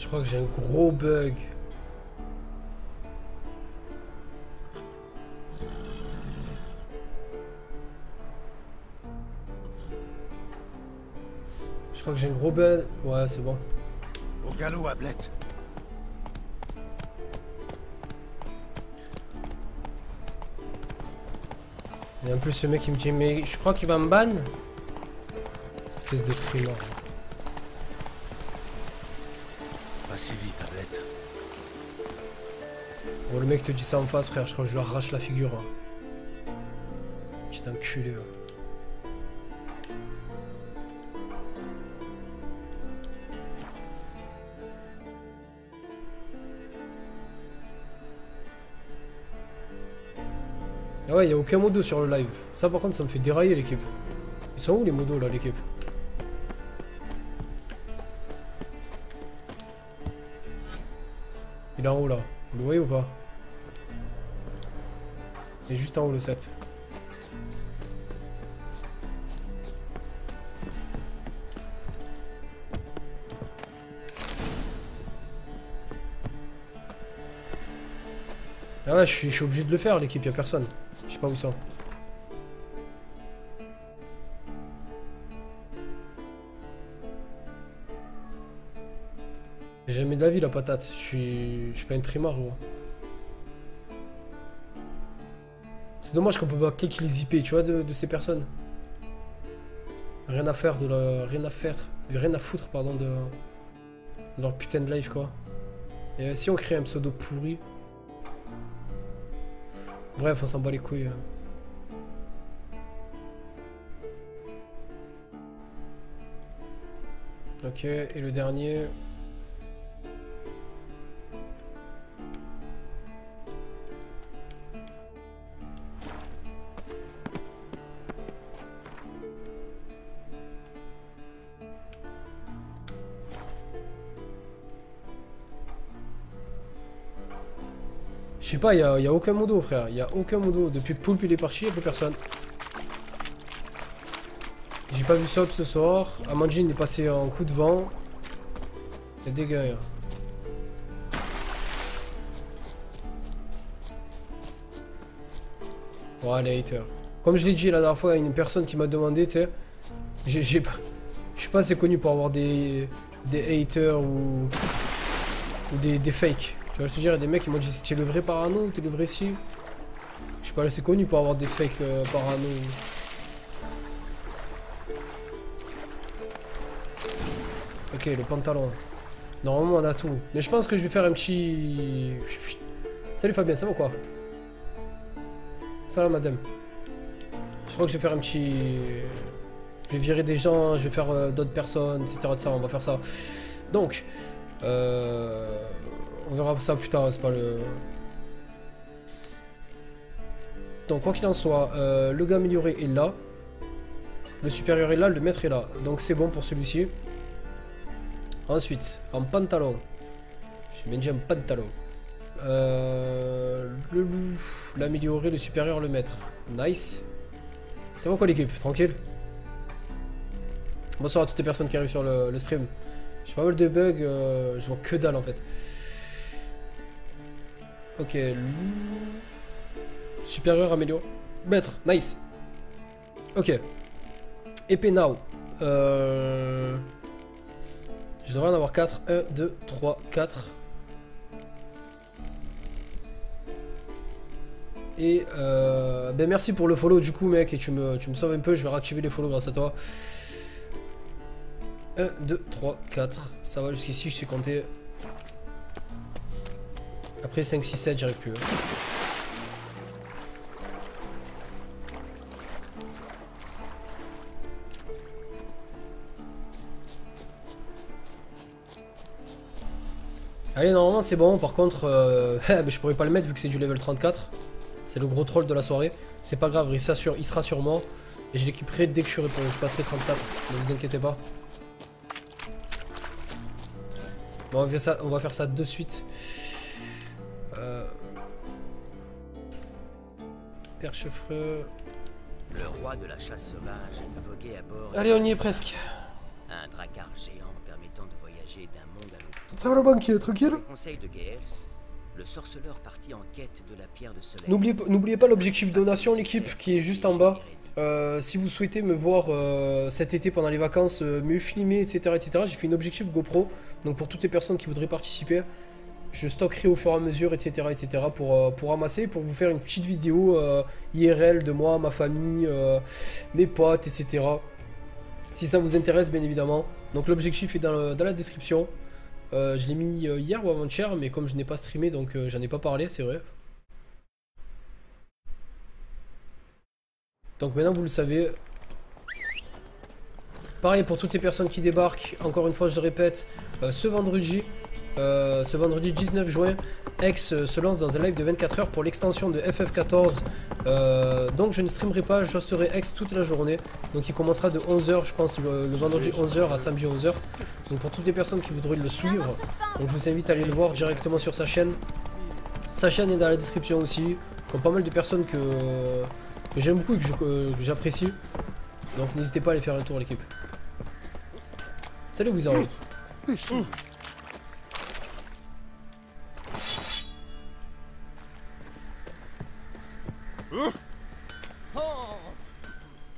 Je crois que j'ai un gros bug. Je crois que j'ai un gros bug. Ouais, c'est bon. Au galop, Ablette. Et en plus, ce mec il me dit, mais je crois qu'il va me ban. Espèce de trimeur. Passez vite, Ablette. Bon, le mec te dit ça en face, frère. Je crois que je lui arrache la figure. Hein. Petit enculé. Hein. Ah ouais, il n'y a aucun modo sur le live. Ça, par contre, ça me fait dérailler l'équipe. Ils sont où les modos là, l'équipe? Il est en haut là. Vous le voyez ou pas? Il est juste en haut le 7. Ah ouais, je suis obligé de le faire l'équipe, y'a personne. Je sais pas où ils sont. J'ai jamais de la vie la patate, je suis pas une trimar gros. C'est dommage qu'on peut pas cliquer les IP, tu vois, de ces personnes. Rien à faire de la... Rien à foutre, pardon, de leur putain de live, quoi. Et si on crée un pseudo pourri... Bref, on s'en bat les couilles. Ok, et le dernier... Je sais pas, y a aucun modo, frère. Y a aucun modo. Depuis que Poulpe il est parti, y'a plus personne. J'ai pas vu Soap ce soir. Amanjin est passé en coup de vent. C'est dégueu. Ouais, les haters. Comme je l'ai dit la dernière fois, il y a une personne qui m'a demandé, tu sais. Je suis pas assez connu pour avoir des haters ou des fakes. Tu vois, je te dirais, des mecs qui m'ont dit, t'es le vrai parano ou t'es le vrai si. Je suis pas assez connu pour avoir des fakes parano. Ok, le pantalon. Normalement, on a tout. Mais je pense que je vais faire un petit... Salut Fabien, ça va ou quoi? Salam madame. Je crois que je vais faire un petit... Je vais virer des gens, je vais faire d'autres personnes, etc. De ça, on va faire ça. Donc, on verra ça plus tard, c'est pas le... Donc, quoi qu'il en soit, le gars amélioré est là. Le supérieur est là, le maître est là. Donc, c'est bon pour celui-ci. Ensuite, en pantalon. J'ai bien dit un pantalon. Le loup, l'amélioré, le supérieur, le maître. Nice. C'est bon quoi l'équipe, tranquille. Bonsoir à toutes les personnes qui arrivent sur le stream. J'ai pas mal de bugs, je vois que dalle en fait. Ok, loup. Supérieur, amélioré. Maître, nice. Ok. Épée now. Je devrais en avoir 4. 1, 2, 3, 4. Et ben merci pour le follow du coup mec. Et tu me sauves un peu. Je vais réactiver les follow grâce à toi. 1, 2, 3, 4. Ça va jusqu'ici, je sais compter. Après 5, 6, 7, j'y arrive plus. Allez, normalement c'est bon. Par contre, je pourrais pas le mettre vu que c'est du level 34. C'est le gros troll de la soirée. C'est pas grave, il sera sur moi. Et je l'équiperai dès que je passerai 34. Ne vous inquiétez pas. Bon, on va faire ça de suite. Perchefreux. Le roi de la chasse sauvage voguait à bord. Allez, on y est presque. Un drakkar géant permettant de voyager d'un monde à l'autre. Ça va le banquier, tranquille? Le conseil de Geels, le sorceleur partit en quête de la pierre de soleil. N'oubliez pas l'objectif donation, l'équipe, qui est juste en bas. Si vous souhaitez me voir cet été pendant les vacances, me filmer, etc., etc., j'ai fait une objectif GoPro. Donc pour toutes les personnes qui voudraient participer, je stockerai au fur et à mesure, etc., etc., pour ramasser, pour vous faire une petite vidéo IRL de moi, ma famille, mes potes, etc. Si ça vous intéresse, bien évidemment. Donc l'objectif est dans la description. Je l'ai mis hier ou avant-hier, mais comme je n'ai pas streamé, donc j'en ai pas parlé, c'est vrai. Donc maintenant vous le savez. Pareil pour toutes les personnes qui débarquent, encore une fois je le répète, ce vendredi 19 juin, X se lance dans un live de 24 heures pour l'extension de FF14. Donc je ne streamerai pas, j'hosterai X toute la journée. Donc il commencera de 11 h, je pense, le vendredi 11 h à samedi 11 h. Donc pour toutes les personnes qui voudraient le suivre, donc je vous invite à aller le voir directement sur sa chaîne. Sa chaîne est dans la description aussi, comme pas mal de personnes que j'aime beaucoup et que j'apprécie. Donc n'hésitez pas à aller faire un tour, l'équipe. Salut Wizard.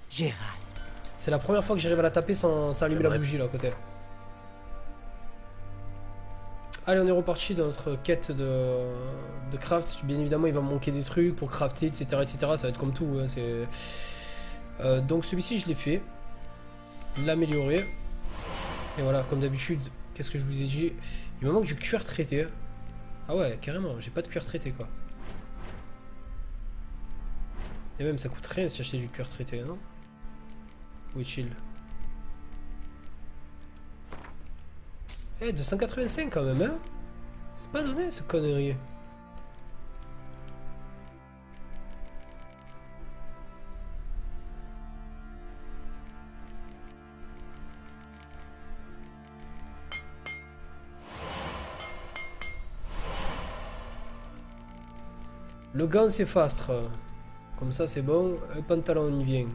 Gérald. C'est la première fois que j'arrive à la taper sans allumer la bougie là à côté. Allez, on est reparti dans notre quête de craft. Bien évidemment, il va me manquer des trucs pour crafter, etc., etc. Ça va être comme tout. Hein, donc celui-ci, je l'ai fait. L'améliorer. Et voilà, comme d'habitude, qu'est-ce que je vous ai dit? Il me manque du cuir traité. Ah ouais, carrément, j'ai pas de cuir traité quoi. Et même ça coûte rien si j'achetais du cuir traité, non? Oui, chill. Eh, 285 quand même, hein? C'est pas donné, ce connerie. Le gant, c'est fastre. Comme ça, c'est bon. Le pantalon, on y vient.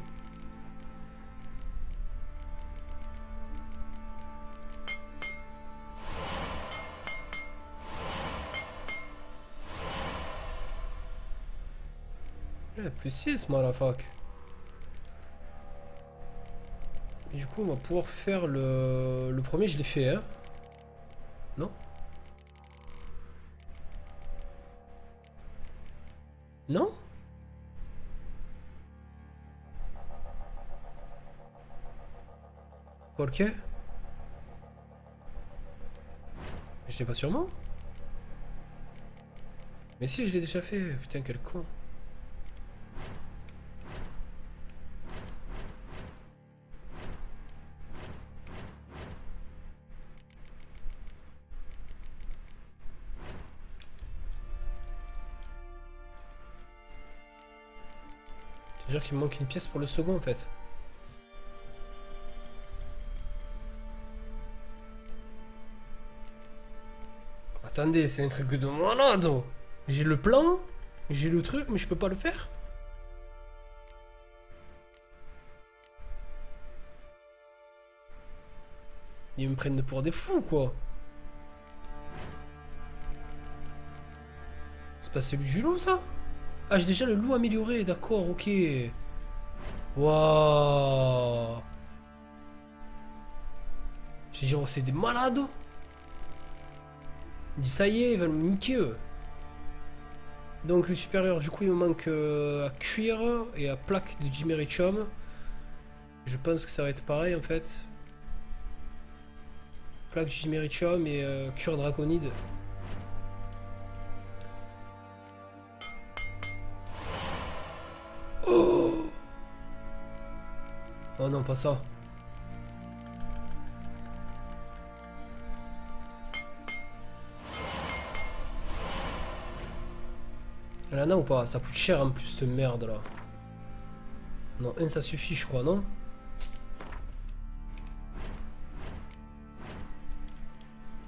Plus 6, moi, la fac. Et du coup, on va pouvoir faire le premier, je l'ai fait, hein. Non? Non? Ok. Je l'ai pas sûrement. Mais si, je l'ai déjà fait. Putain, quel con. C'est-à-dire qu'il me manque une pièce pour le second en fait. Attendez, c'est un truc de malade. J'ai le plan, j'ai le truc, mais je peux pas le faire. Ils me prennent pour des fous quoi. C'est pas celui du loup ça? Ah, j'ai déjà le loup amélioré, d'accord, ok. Waouh. J'ai dit, oh, c'est des malades. Il dit, ça y est, ils veulent me niquer eux. Donc, le supérieur, du coup, il me manque à cuir et à plaque de Gimerichum. Je pense que ça va être pareil en fait. Plaque Gimerichum et cuir draconide. Oh! Oh non, pas ça. Il y en a ou pas? Ça coûte cher en plus cette merde là. Non, un ça suffit je crois, non?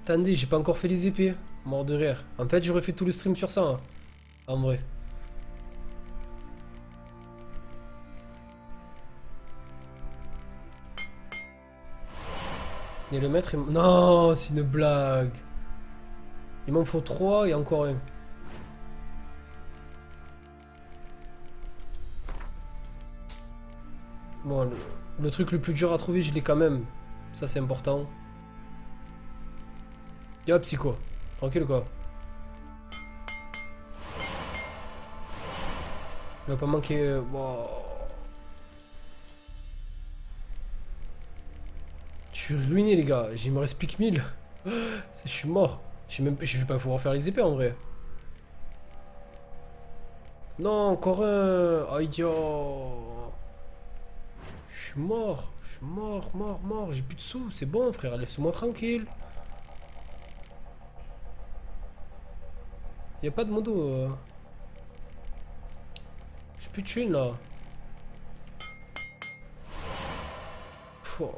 Attendez, j'ai pas encore fait les épées. Mort de rire. En fait, j'aurais fait tout le stream sur ça. Hein. En vrai. Et le maître est... Non, c'est une blague. Il m'en faut 3 et encore un. Bon, le truc le plus dur à trouver, je l'ai quand même. Ça, c'est important. Y'a psycho. Tranquille quoi. Il va pas manquer... Wow. Je suis ruiné les gars. Il me reste pique 1000. Je suis mort. Je vais pas pouvoir faire les épées en vrai. Non, encore un. Aïe. Je suis mort. Je suis mort. J'ai plus de sous. C'est bon frère. Laisse-moi tranquille. Y'a pas de modo. J'ai plus de thunes là. Pouh.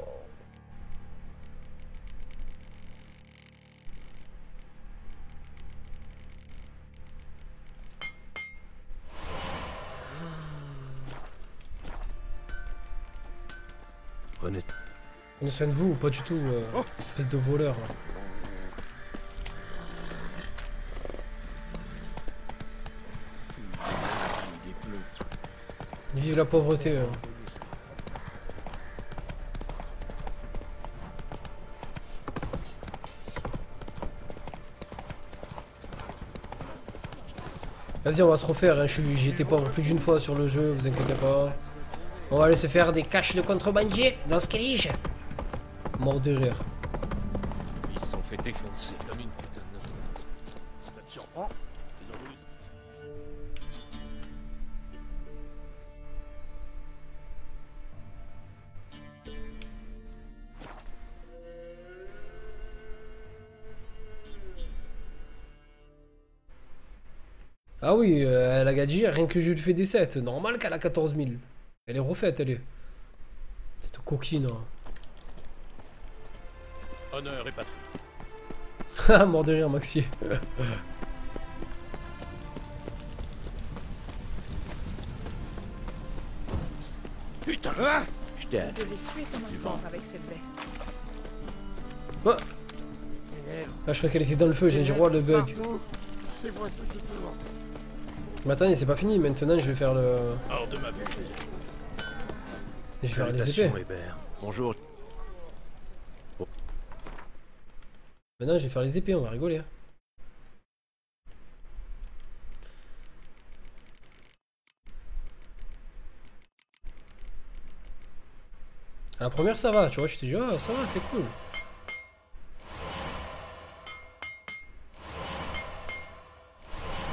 Prenez soin de vous, pas du tout, espèce de voleur. Vive la pauvreté. Vas-y, on va se refaire, hein. J'y étais pas plus d'une fois sur le jeu, vous inquiétez pas. On va aller se faire des caches de contrebandier dans ce calige. Mort de rire. Ils se sont fait défoncer comme une putain de... Ça te surprend? Ah oui, elle a gadget, rien que je lui fais des 7. Normal qu'elle a 14 000. Elle est refaite, elle est. Cette coquine. Honneur et patrie. Ah, mort de rire, Maxi. Putain! Je t'aide. Vous devez suer comme un porc avec cette veste. Oh. Ah, je crois qu'elle était dans le feu, j'ai dit roi le bug. Mais attendez, c'est pas fini, maintenant je vais faire le... Hors de ma vue. Je vais faire les épées. Hébert. Bonjour. Maintenant je vais faire les épées, on va rigoler. À la première ça va, tu vois, je te dis ah ça va, c'est cool.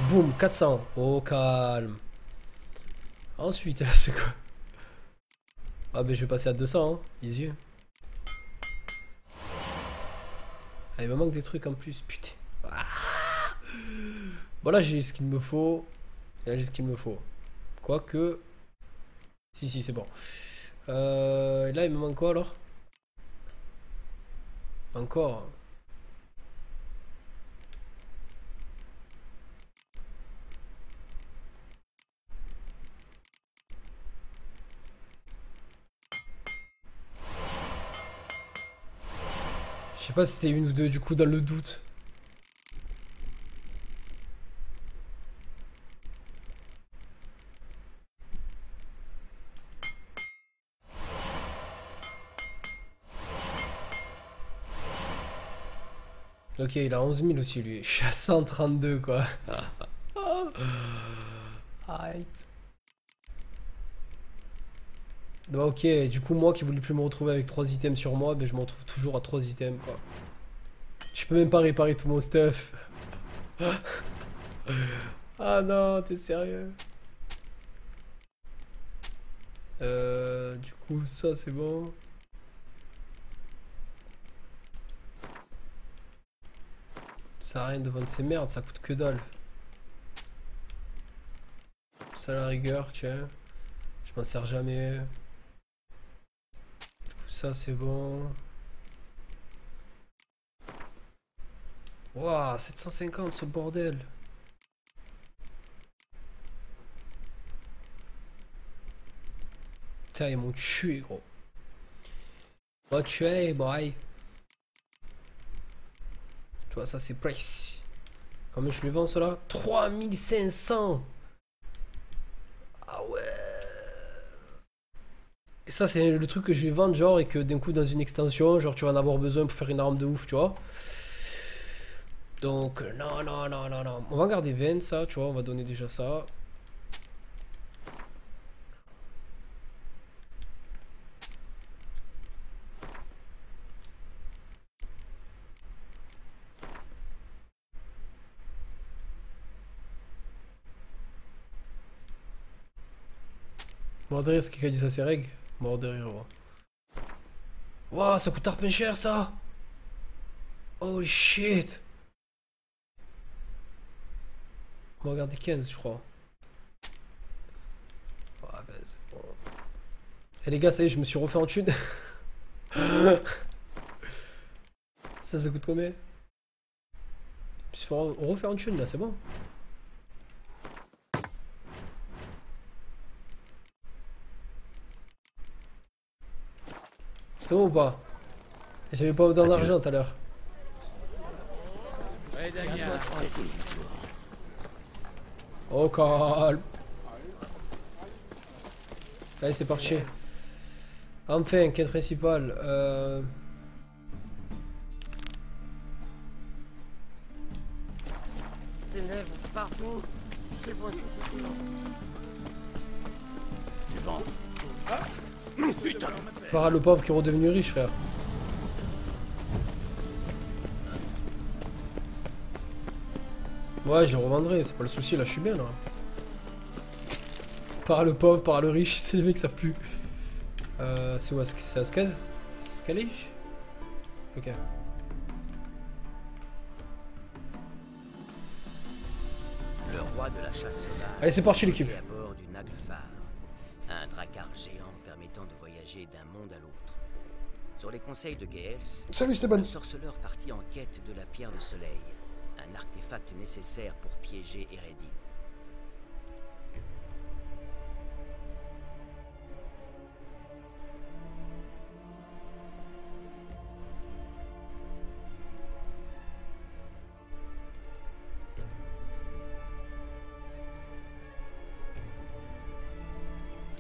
Boum, 400. Oh calme. Ensuite, là c'est quoi? Ah ben je vais passer à 200, hein. Easy. Ah, il me manque des trucs en plus, putain. Ah. Voilà, j'ai ce qu'il me faut. Et là j'ai ce qu'il me faut. Quoique... Si, c'est bon. Et là il me manque quoi alors? Encore. Je sais pas si c'était une ou deux du coup dans le doute. Ok, il a 11 000 aussi lui. Je suis à 132 quoi. Arrête. Bah ok, du coup moi qui voulais plus me retrouver avec 3 items sur moi, ben je me retrouve toujours à 3 items quoi. Je peux même pas réparer tout mon stuff. Ah non, t'es sérieux? Du coup ça c'est bon. Ça sert à rien de vendre ces merdes, ça coûte que dalle. Ça à la rigueur, tiens. Je m'en sers jamais. Ça c'est bon. Waouh, 750 ce bordel. Putain, ils m'ont tué gros. M'ont tué boy. Tu vois ça c'est précis. Combien je les vends cela? 3500. Ah ouais. Et ça c'est le truc que je vais vendre genre et que d'un coup dans une extension, genre tu vas en avoir besoin pour faire une arme de ouf, tu vois. Donc non, non, non, non, non. On va garder 20 ça, tu vois, on va donner déjà ça. Mort de rire, c'est qui a dit ça, c'est Reg? Mort de rire, ouais. Wow, ça coûte arpent cher ça! Holy shit! On va regarder 15, je crois. Ouais, ben c'est bon. Et les gars, ça y est, je me suis refait en thune. Ça coûte combien? Je me suis fait refaire en thune là, c'est bon. C'est bon ou pas? J'avais pas autant d'argent tout à l'heure. Oh calme. Allez c'est parti. Enfin, quête principale. Ténèbres partout. C'est bon. Du vent. Putain. Par le pauvre qui est redevenu riche, frère. Ouais, je le revendrai, c'est pas le souci, là, je suis bien, là. Par le pauvre, par le riche, c'est les mecs qui savent plus. C'est où? C'est à Skaz? Scalage? Ok. Le roi de la chasse sauvage. Allez, c'est parti, l'équipe. est à bord du Naglfar, un drakkar géant permettant de voyager d'un monde à l'autre. Sur les conseils de Geels, Salut, Stéban. le sorceleur partit en quête de la pierre de soleil, un artefact nécessaire pour piéger Eredin.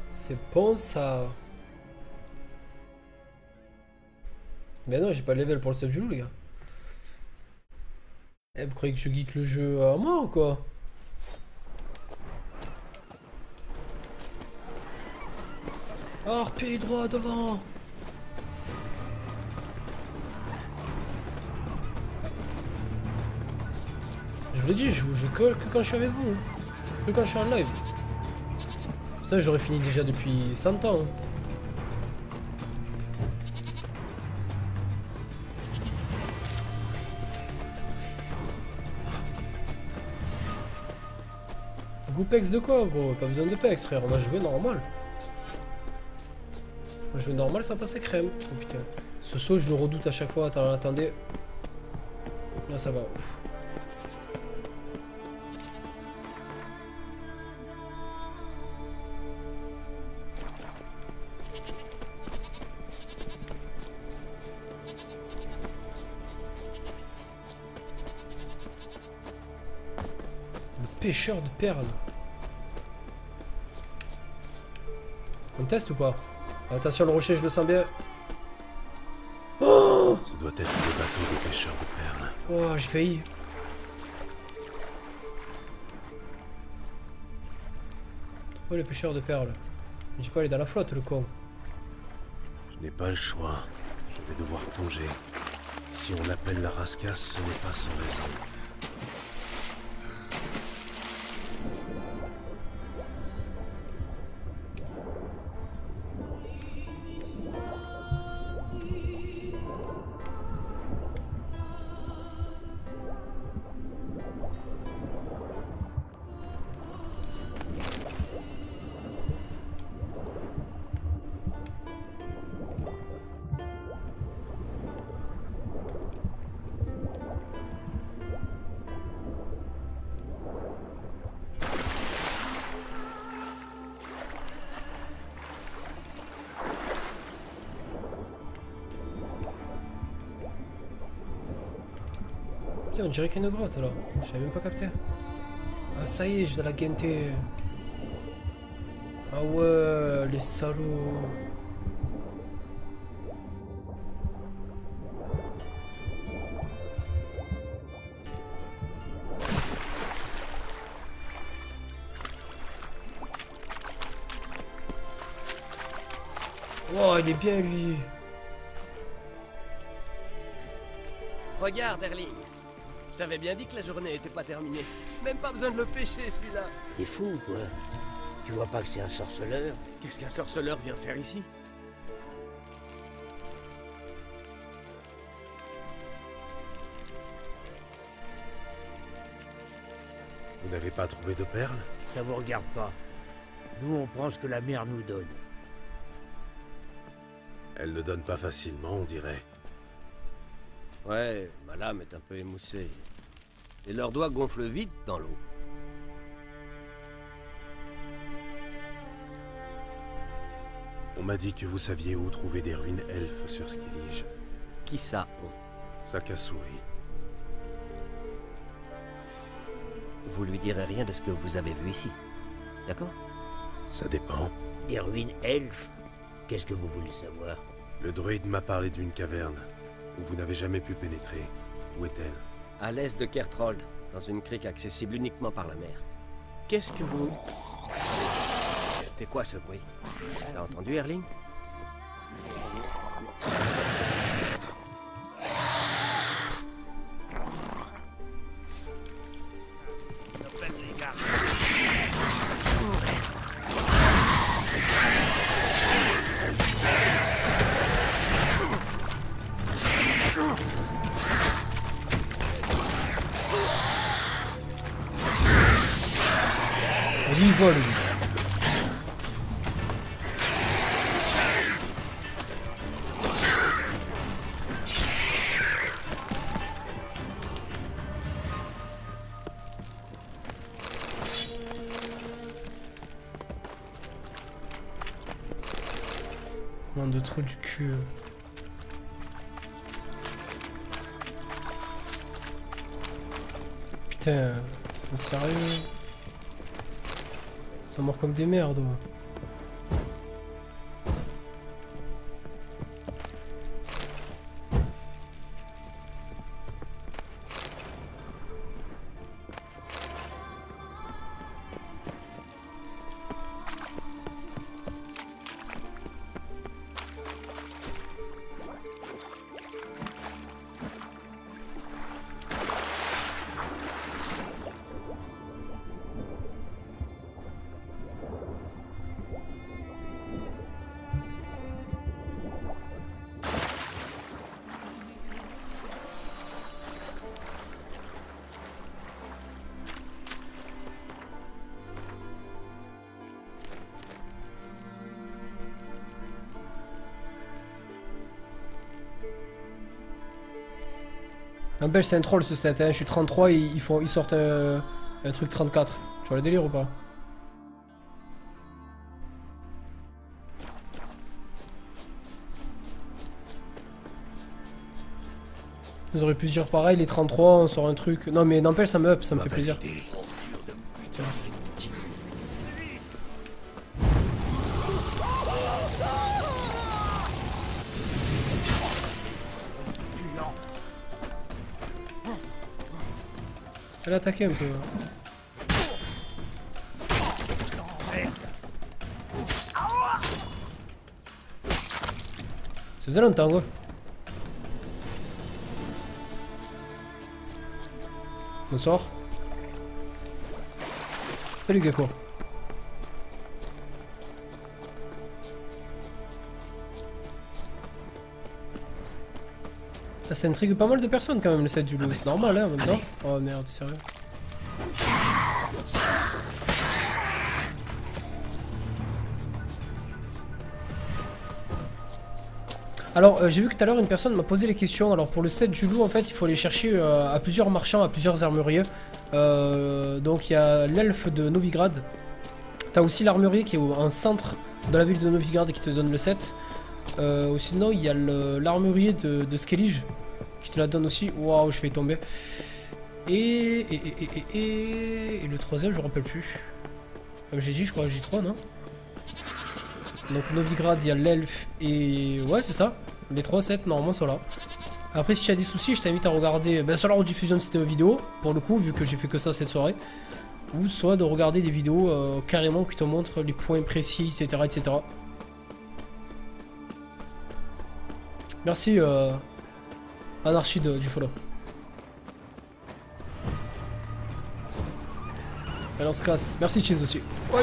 C'est bon, ça. Mais non, j'ai pas le level pour le stuff du loup, les gars. Eh, vous croyez que je geek le jeu à moi ou quoi? Harpie droit devant. Je vous l'ai dit, je joue que quand je suis avec vous. Que quand je suis en live. Ça, j'aurais fini déjà depuis 100 ans. Goupex de quoi, gros? Pas besoin de pex, frère. On va jouer normal. On va jouer normal, ça passe crème. Oh putain. Ce saut, je le redoute à chaque fois. Attendez. Là, ça va. Ouf. Pêcheur de perles. On teste ou pas? Attention, le rocher, je le sens bien. Oh, Ce doit être le bateau des pêcheurs de perles. oh, j'ai failli. Trouver le pêcheur de perles. Je dis pas, il est dans la flotte, le con. Je n'ai pas le choix. Je vais devoir plonger. Si on l'appelle la rascasse, ce n'est pas sans raison. Putain, on dirait qu'il y a une grotte alors. J'avais même pas capté. Ah, ça y est, je dois la guenter. Ah ouais, les salauds. Oh, il est bien lui. Regarde, Erling. J'avais bien dit que la journée était pas terminée. Même pas besoin de le pêcher, celui-là. T'es fou, quoi. Tu vois pas que c'est un sorceleur? Qu'est-ce qu'un sorceleur vient faire ici? Vous n'avez pas trouvé de perles? Ça vous regarde pas. Nous, on prend ce que la mer nous donne. Elle ne donne pas facilement, on dirait. Ouais, ma lame est un peu émoussée. Et leurs doigts gonflent vite dans l'eau. On m'a dit que vous saviez où trouver des ruines elfes sur Skellige. Qui ça, on? Sakasuri. Vous lui direz rien de ce que vous avez vu ici. D'accord? Ça dépend. Des ruines elfes? Qu'est-ce que vous voulez savoir? Le druide m'a parlé d'une caverne où vous n'avez jamais pu pénétrer. Où est-elle? À l'est de Kertrold, dans une crique accessible uniquement par la mer. Qu'est-ce que vous... C'est quoi ce bruit? T'as entendu, Erling? Il vole lui. Non, de trop du cul. Putain, c'est sérieux? Ils sont morts comme des merdes. Ouais. N'empêche, c'est un troll ce set, hein. Je suis 33 et ils sortent un truc 34. Tu vois le délire ou pas? Ils auraient pu se dire pareil, les 33, on sort un truc. Non mais n'empêche, ça me up, ça me fait plaisir. Putain. Elle a attaqué un peu. Ça faisait longtemps quoi. Bonsoir. Salut Gecko. Ça intrigue pas mal de personnes quand même le set du loup, c'est normal hein en même temps. Oh merde, sérieux. Alors j'ai vu que tout à l'heure une personne m'a posé les questions. Alors pour le set du loup en fait il faut aller chercher à plusieurs marchands, à plusieurs armuriers. Donc il y a l'elfe de Novigrad. T'as aussi l'armurier qui est en centre de la ville de Novigrad qui te donne le set. Ou sinon il y a l'armurier de Skellige qui te la donne aussi. Waouh, je vais y tomber. Et le troisième, je me rappelle plus. Comme j'ai dit, je crois que j'ai 3, non? Donc Novigrad, il y a l'elfe et... Ouais, c'est ça. Les 3 sets, normalement, sont là. Après, si tu as des soucis, je t'invite à regarder soit la rediffusion de cette vidéo, pour le coup, vu que j'ai fait que ça cette soirée, ou soit de regarder des vidéos carrément qui te montrent les points précis, etc. etc. Merci Anarchie du follow. Allez, on se casse. Merci Cheese aussi. Ouais.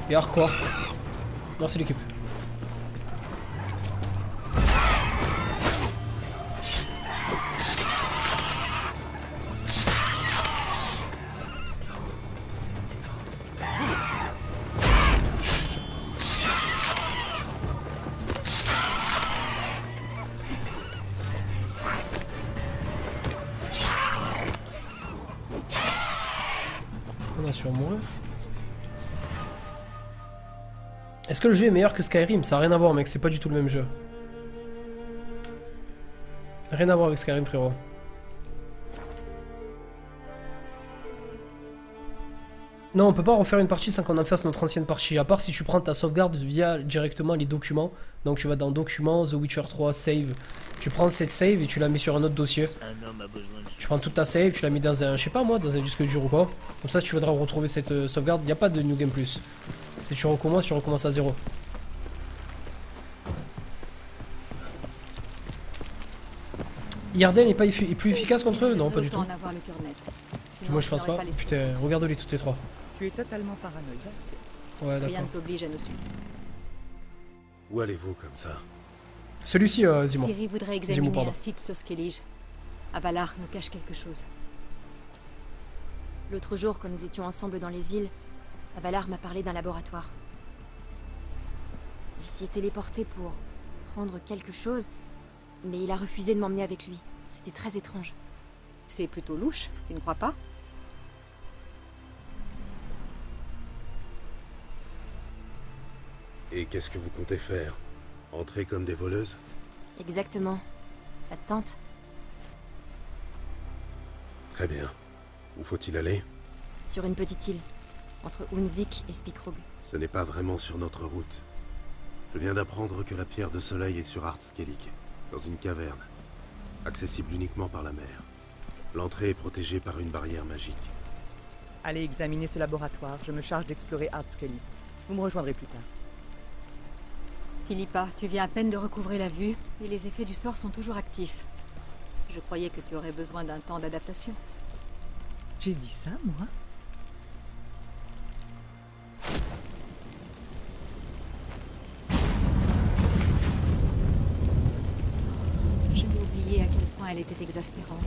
Et hardcore. Merci l'équipe. On a sur mourir. Est-ce que le jeu est meilleur que Skyrim? Ça n'a rien à voir mec, c'est pas du tout le même jeu. Rien à voir avec Skyrim frérot. Non, on peut pas refaire une partie sans qu'on en fasse notre ancienne partie, à part si tu prends ta sauvegarde via directement les documents. Donc tu vas dans Documents, The Witcher 3, Save. Tu prends cette save et tu la mets sur un autre dossier. Tu prends toute ta save, tu la mets dans un, je sais pas moi, dans un disque dur ou quoi. Comme ça tu voudras retrouver cette sauvegarde, il n'y a pas de New Game Plus. Si tu recommences à 0. Yarden est plus efficace contre eux? Non, pas du tout. Moi je pense pas. Putain, regarde-les toutes les 3. Tu es totalement paranoïaque. Ouais, Rien d'accord. ne t'oblige à nous suivre. Où allez-vous comme ça? Celui-ci, Zimon. Ciri voudrait Zimou, examiner pardon. un site sur Skellige. Avalar nous cache quelque chose. L'autre jour, quand nous étions ensemble dans les îles, Avalar m'a parlé d'un laboratoire. Il s'y est téléporté pour prendre quelque chose, mais il a refusé de m'emmener avec lui. C'était très étrange. C'est plutôt louche, tu ne crois pas? Et qu'est-ce que vous comptez faire? Entrer comme des voleuses? Exactement. Ça te tente? Très bien. Où faut-il aller? Sur une petite île, entre Unvik et Spikrog. Ce n'est pas vraiment sur notre route. Je viens d'apprendre que la pierre de soleil est sur Ardskellig, dans une caverne, accessible uniquement par la mer. L'entrée est protégée par une barrière magique. Allez examiner ce laboratoire, je me charge d'explorer Ardskellig. Vous me rejoindrez plus tard. Philippa, tu viens à peine de recouvrer la vue, et les effets du sort sont toujours actifs. Je croyais que tu aurais besoin d'un temps d'adaptation. J'ai dit ça, moi? Je vais oublier à quel point elle était exaspérante.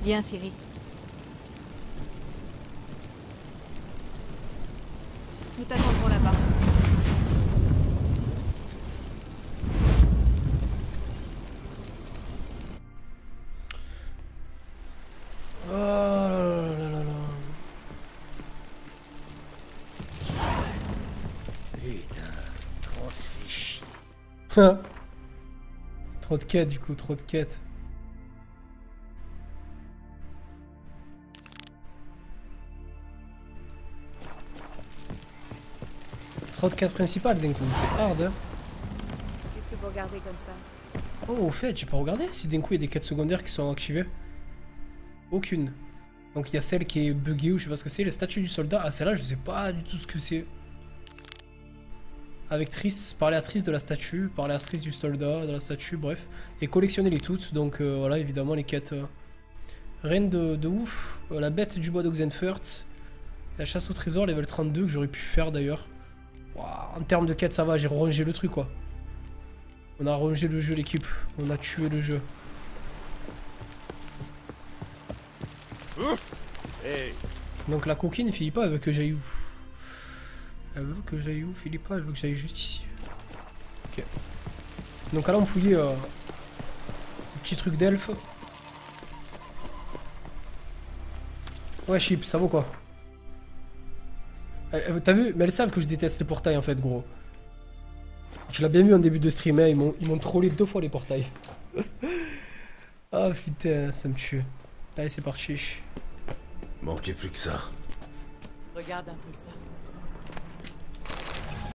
Viens, Ciri. Nous t'attendrons là-bas. Oh là là là là là. Putain, comment se fait chier. Trop de quêtes du coup, trop de quêtes. Trop de quêtes principales d'un coup, c'est hard hein. Qu'est-ce que vous regardez comme ça? Oh au fait, j'ai pas regardé si d'un coup il y a des quêtes secondaires qui sont activées. Aucune. Donc il y a celle qui est buggée ou je sais pas ce que c'est, les statues du soldat. Ah celle-là je sais pas du tout ce que c'est. Avec Triss, parler à Triss de la statue, parler à Triss du soldat, de la statue, bref. Et collectionner les toutes, donc voilà évidemment les quêtes. Reine de ouf, la bête du bois d'Oxenfurt, la chasse au trésor level 32 que j'aurais pu faire d'ailleurs. Wow, en termes de quêtes ça va, j'ai rongé le truc quoi. On a rongé le jeu l'équipe, on a tué le jeu. Hey. Donc la coquine, Philippa, elle veut que j'aille où? Elle veut que j'aille où, Philippa? Elle veut que j'aille juste ici. Ok. Donc allons fouiller ce petit truc d'elfe. Ouais, Chip, ça vaut quoi? T'as vu? Mais elles savent que je déteste les portails en fait, gros. Tu l'as bien vu en début de stream, hein, ils m'ont trollé 2 fois les portails. Ah putain, ça me tue. Allez, c'est parti. Manquait plus que ça. Regarde un peu ça.